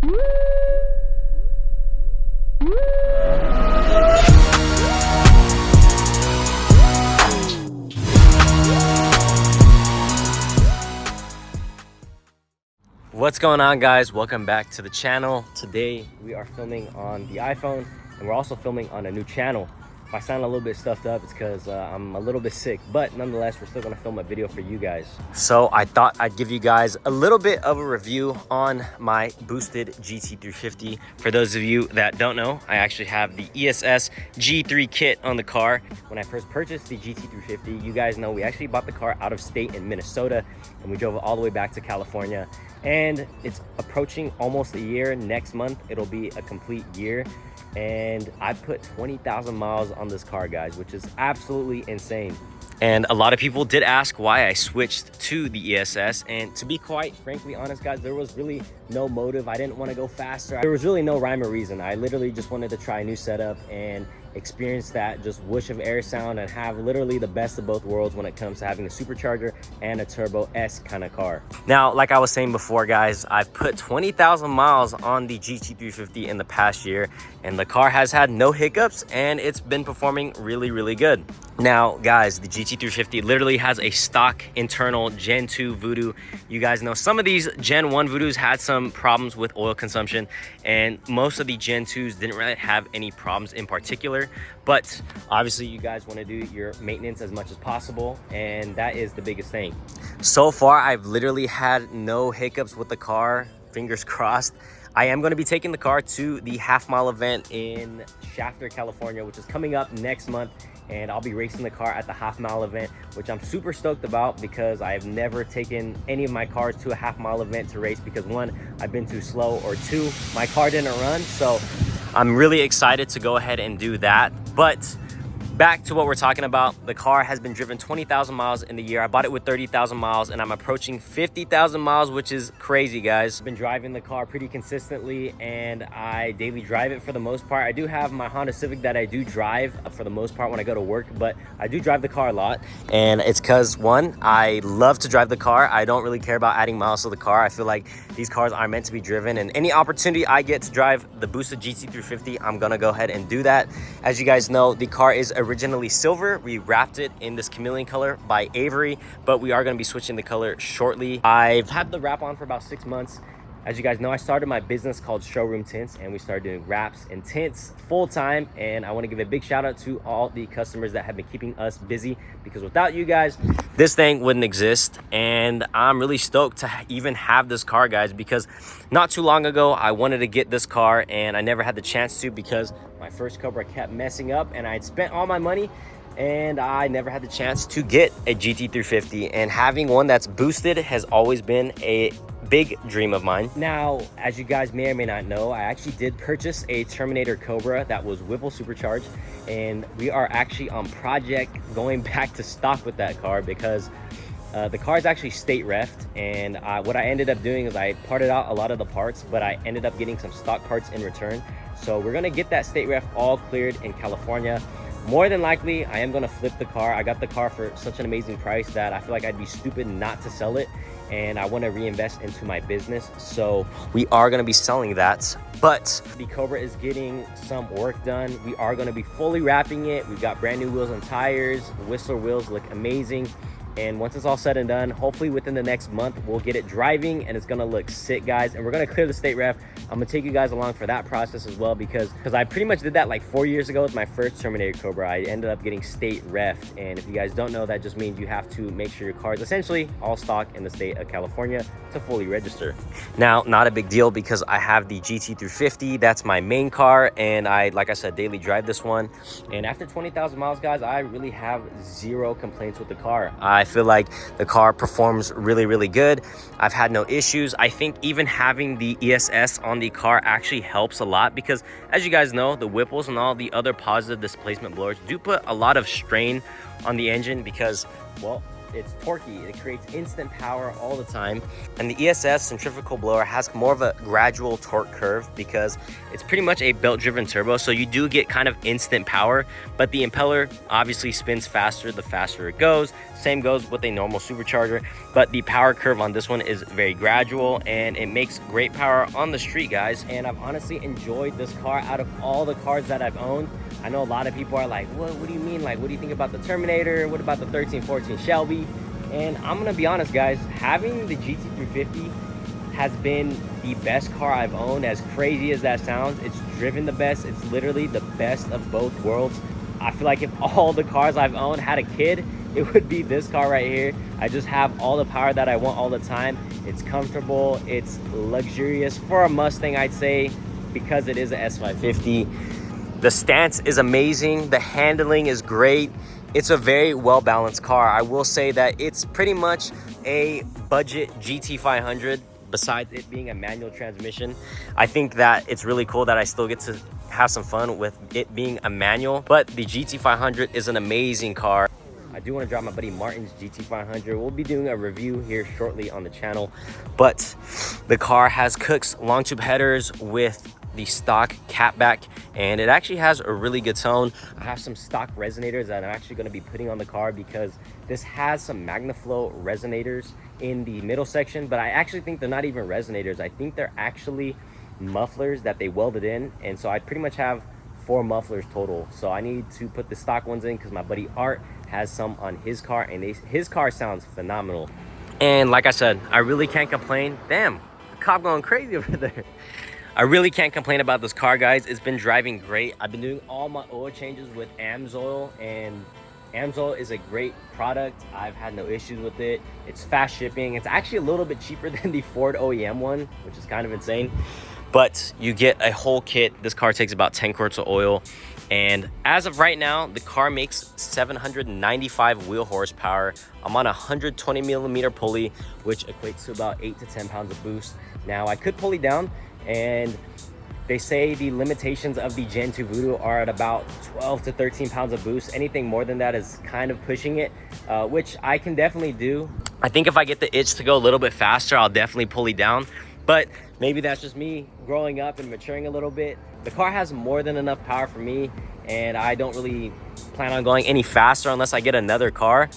What's going on, guys? Welcome back to the channel. Today we are filming on the iPhone, and we're also filming on a new channel. If I sound a little bit stuffed up, it's because I'm a little bit sick, but nonetheless, we're still gonna film a video for you guys. So I thought I'd give you guys a little bit of a review on my boosted GT350. For those of you that don't know, I actually have the ESS G3 kit on the car. When I first purchased the GT350, you guys know we actually bought the car out of state in Minnesota, and we drove it all the way back to California. And it's approaching almost a year. Next month it'll be a complete year, and I put 20,000 miles on this car, guys, which is absolutely insane. And a lot of people did ask why I switched to the ESS, and to be quite frankly honest, guys, there was really no motive. I didn't want to go faster. There was really no rhyme or reason. I literally just wanted to try a new setup and experience that just whoosh of air sound and have literally the best of both worlds when it comes to having a supercharger and a turbo S kind of car. Now, like I was saying before, guys, I've put 20,000 miles on the GT350 in the past year, and the car has had no hiccups, and it's been performing really good. Now, guys, the GT350 literally has a stock internal Gen 2 Voodoo. You guys know some of these Gen 1 Voodoos had some problems with oil consumption, and most of the Gen 2s didn't really have any problems in particular. But obviously you guys want to do your maintenance as much as possible, and that is the biggest thing. So far, I've literally had no hiccups with the car, fingers crossed. I am going to be taking the car to the half-mile event in Shafter, California, which is coming up next month, and I'll be racing the car at the half-mile event, which I'm super stoked about because I've never taken any of my cars to a half-mile event to race because, one, I've been too slow, or two, my car didn't run. So I'm really excited to go ahead and do that. But back to what we're talking about, the car has been driven 20,000 miles in the year. I bought it with 30,000 miles, and I'm approaching 50,000 miles, which is crazy, guys. I've been driving the car pretty consistently, and I daily drive it for the most part. I do have my Honda Civic that I do drive for the most part when I go to work, but I do drive the car a lot, and it's because, one, I love to drive the car. I don't really care about adding miles to the car. I feel like these cars are meant to be driven, and any opportunity I get to drive the boosted GT350, I'm gonna go ahead and do that. As you guys know, the car is originally silver. We wrapped it in this chameleon color by Avery, but we are going to be switching the color shortly. I've had the wrap on for about 6 months. As you guys know, I started my business called Showroom Tints, and we started doing wraps and tints full time. And I want to give a big shout out to all the customers that have been keeping us busy, because without you guys, this thing wouldn't exist. And I'm really stoked to even have this car, guys, because not too long ago, I wanted to get this car and I never had the chance to because my first Cobra kept messing up, and I'd spent all my money and I never had the chance to get a GT350, and having one that's boosted has always been a big dream of mine. Now, as you guys may or may not know, I actually did purchase a Terminator Cobra that was Whipple supercharged, and we are actually on project going back to stock with that car because the car is actually state refed, and what I ended up doing is I parted out a lot of the parts, but I ended up getting some stock parts in return. So we're gonna get that state ref all cleared in California. More than likely, I am gonna flip the car. I got the car for such an amazing price that I feel like I'd be stupid not to sell it, and I want to reinvest into my business. So we are going to be selling that, but the Cobra is getting some work done. We are going to be fully wrapping it. We've got brand new wheels and tires. Whistler wheels look amazing. And once it's all said and done, hopefully within the next month, we'll get it driving and it's gonna look sick, guys. And we're gonna clear the state ref. I'm gonna take you guys along for that process as well, because I pretty much did that like 4 years ago with my first Terminator Cobra. I ended up getting state refed. And if you guys don't know, that just means you have to make sure your car is essentially all stock in the state of California to fully register. Now, not a big deal because I have the GT350. That's my main car. And I, like I said, daily drive this one. And after 20,000 miles, guys, I really have zero complaints with the car. I feel like the car performs really, really good. I've had no issues. I think even having the ESS on the car actually helps a lot because, as you guys know, the Whipples and all the other positive displacement blowers do put a lot of strain on the engine because, well, it's torquey. It creates instant power all the time. And the ESS centrifugal blower has more of a gradual torque curve because it's pretty much a belt-driven turbo. So you do get kind of instant power, but the impeller obviously spins faster the faster it goes. Same goes with a normal supercharger, but the power curve on this one is very gradual and it makes great power on the street, guys. And I've honestly enjoyed this car out of all the cars that I've owned. I know a lot of people are like, what do you mean? Like, what do you think about the Terminator? What about the 1314 Shelby? And I'm gonna be honest, guys, having the GT350 has been the best car I've owned. As crazy as that sounds, it's driven the best. It's literally the best of both worlds. I feel like if all the cars I've owned had a kid, it would be this car right here. I just have all the power that I want all the time. It's comfortable, it's luxurious for a Mustang, I'd say, because it is a S550. The stance is amazing, the handling is great. It's a very well-balanced car. I will say that it's pretty much a budget GT500 besides it being a manual transmission. I think that it's really cool that I still get to have some fun with it being a manual, but the GT500 is an amazing car. I do want to drop my buddy Martin's GT500. We'll be doing a review here shortly on the channel, but the car has Cook's long tube headers with the stock catback, and it actually has a really good tone. I have some stock resonators that I'm actually going to be putting on the car because this has some MagnaFlow resonators in the middle section, but I actually think they're not even resonators. I think they're actually mufflers that they welded in, and so I pretty much have 4 mufflers total. So I need to put the stock ones in because my buddy Art has some on his car, and his car sounds phenomenal. And like I said, I really can't complain. Damn, the cop going crazy over there. I really can't complain about this car, guys. It's been driving great. I've been doing all my oil changes with AMSOIL, and AMSOIL is a great product. I've had no issues with it. It's fast shipping. It's actually a little bit cheaper than the Ford OEM one, which is kind of insane. But you get a whole kit. This car takes about 10 quarts of oil. And as of right now, the car makes 795 wheel horsepower. I'm on a 120 millimeter pulley, which equates to about 8 to 10 pounds of boost. Now, I could pulley down, and they say the limitations of the Gen 2 Voodoo are at about 12 to 13 pounds of boost. Anything more than that is kind of pushing it, which I can definitely do. I think if I get the itch to go a little bit faster, I'll definitely pulley down. But maybe that's just me growing up and maturing a little bit. The car has more than enough power for me, and I don't really plan on going any faster unless I get another car.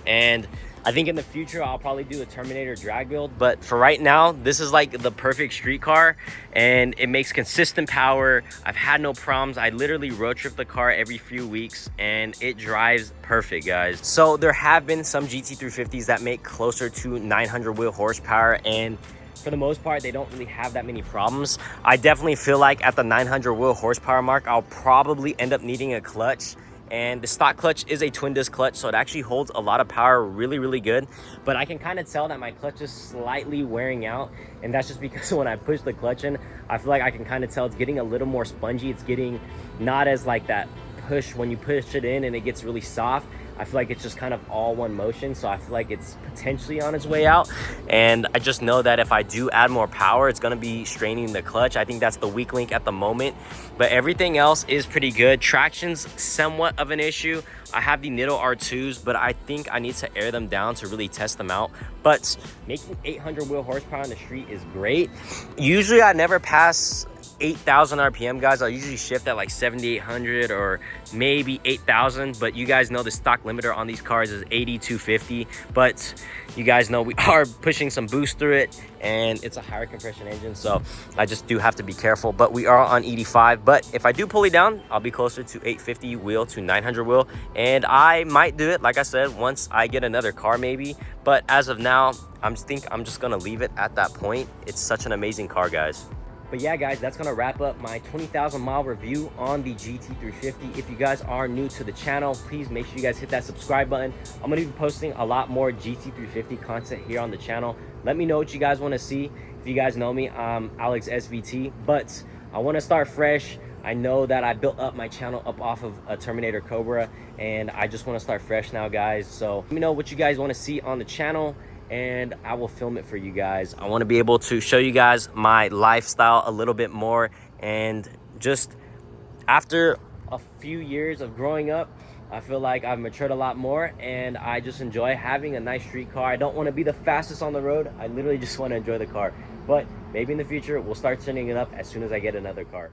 And I think in the future, I'll probably do a Terminator drag build. But for right now, this is like the perfect street car, and it makes consistent power. I've had no problems. I literally road trip the car every few weeks, and it drives perfect, guys. So there have been some GT350s that make closer to 900 wheel horsepower, and for the most part, they don't really have that many problems. I definitely feel like at the 900 wheel horsepower mark, I'll probably end up needing a clutch. And the stock clutch is a twin disc clutch, so it actually holds a lot of power really good. But I can kind of tell that my clutch is slightly wearing out, and that's just because when I push the clutch in, I feel like I can kind of tell it's getting a little more spongy. It's getting not as like that push when you push it in and it gets really soft. I feel like it's just kind of all one motion, so I feel like it's potentially on its way out. And I just know that if I do add more power, it's going to be straining the clutch. I think that's the weak link at the moment, but everything else is pretty good. Traction's somewhat of an issue. I have the Nitto R2s, but I think I need to air them down to really test them out. But making 800 wheel horsepower on the street is great. Usually I never pass 8,000 RPM, guys. I'll usually shift at like 7,800 or maybe 8,000, but you guys know the stock limiter on these cars is 8,250. But you guys know we are pushing some boost through it, and it's a higher compression engine, so I just do have to be careful. But we are on 85. But if I do pulley down, I'll be closer to 850 wheel to 900 wheel, and I might do it, like I said, once I get another car maybe. But as of now, I'm just gonna leave it at that point. It's such an amazing car, guys. But yeah, guys, that's gonna wrap up my 20,000 mile review on the GT350. If you guys are new to the channel, please make sure you guys hit that subscribe button. I'm gonna be posting a lot more GT350 content here on the channel. Let me know what you guys want to see. If you guys know me, I'm Alex SVT, but I want to start fresh. I know that I built up my channel up off of a Terminator Cobra, and I just want to start fresh now, guys. So let me know what you guys want to see on the channel, and I will film it for you guys. I want to be able to show you guys my lifestyle a little bit more, and just after a few years of growing up, I feel like I've matured a lot more, and I just enjoy having a nice street car. I don't want to be the fastest on the road. I literally just want to enjoy the car. But maybe in the future, we'll start tuning it up as soon as I get another car.